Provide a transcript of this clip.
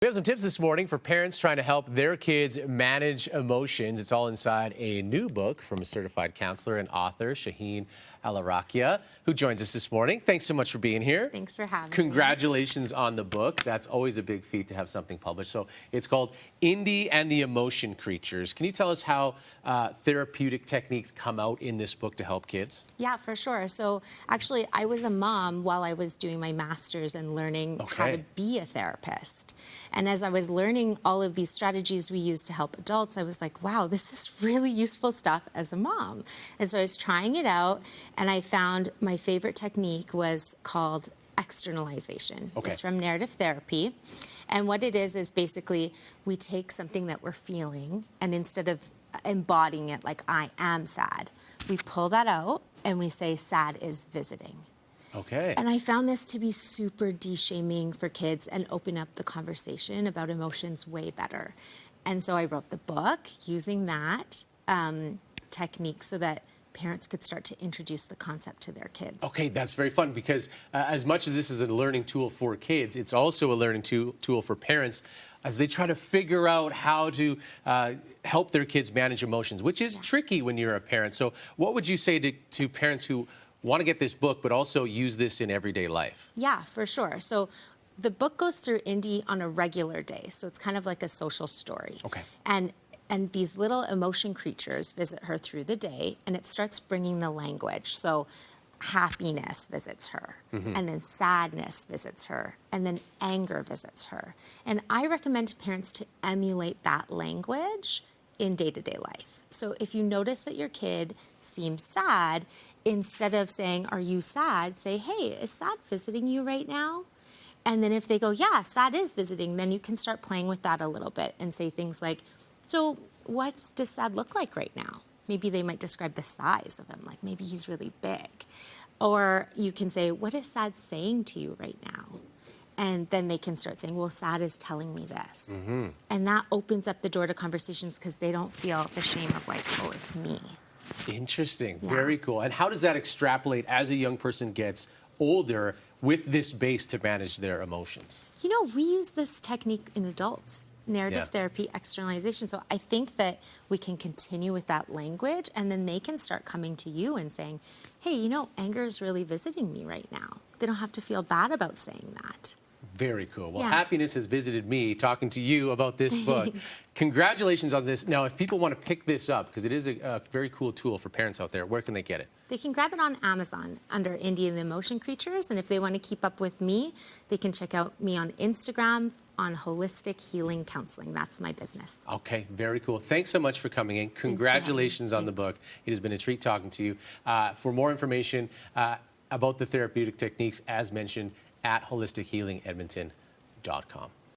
We have some tips this morning for parents trying to help their kids manage emotions. It's all inside a new book from a certified counselor and author, Shaheen Alakhia, who joins us this morning. Thanks so much for being here. Thanks for having me. Congratulations on the book. That's always a big feat to have something published. So it's called Indy and the Emotion Creatures. Can you tell us how therapeutic techniques come out in this book to help kids? Yeah, for sure. So actually, I was a mom while I was doing my master's and learning how to be a therapist. And as I was learning all of these strategies we use to help adults, I was like, wow, this is really useful stuff as a mom. And so I was trying it out, and I found my favorite technique was called externalization. Okay. It's from narrative therapy. And what it is basically we take something that we're feeling, and instead of embodying it like I am sad, we pull that out and we say sad is visiting. Okay. And I found this to be super de-shaming for kids and open up the conversation about emotions way better. And so I wrote the book using that technique so that parents could start to introduce the concept to their kids. Okay, that's very fun because as much as this is a learning tool for kids, it's also a learning tool for parents as they try to figure out how to help their kids manage emotions, which is tricky when you're a parent. So what would you say to parents who want to get this book but also use this in everyday life? Yeah, for sure. So the book goes through Indy on a regular day. So it's kind of like a social story. Okay. And these little emotion creatures visit her through the day, and it starts bringing the language. So happiness visits her, and then sadness visits her, and then anger visits her. And I recommend to parents to emulate that language in day-to-day life. So if you notice that your kid seems sad, instead of saying, "Are you sad?" say, "Hey, is sad visiting you right now?" And then if they go, "Yeah, sad is visiting," then you can start playing with that a little bit and say things like, "So what does sad look like right now?" Maybe they might describe the size of him, like maybe he's really big. Or you can say, "What is sad saying to you right now?" And then they can start saying, "Well, sad is telling me this." And that opens up the door to conversations because they don't feel the shame of like, "Oh, it's me." Interesting. Yeah. Very cool. And how does that extrapolate as a young person gets older with this base to manage their emotions? You know, we use this technique in adults. Narrative therapy, externalization. So I think that we can continue with that language, and then they can start coming to you and saying, "Hey, you know, anger is really visiting me right now." They don't have to feel bad about saying that. Very cool. Well, Yeah. happiness has visited me talking to you about this book. Congratulations on this. Now, if people want to pick this up, because it is a very cool tool for parents out there, where can they get it? They can grab it on Amazon under Indy and the Emotion Creatures. And if they want to keep up with me, they can check out me on Instagram on Holistic Healing Counseling. That's my business. Okay, very cool. Thanks so much for coming in. Congratulations on the book. It has been a treat talking to you. For more information about the therapeutic techniques, as mentioned, at holistichealingedmonton.com.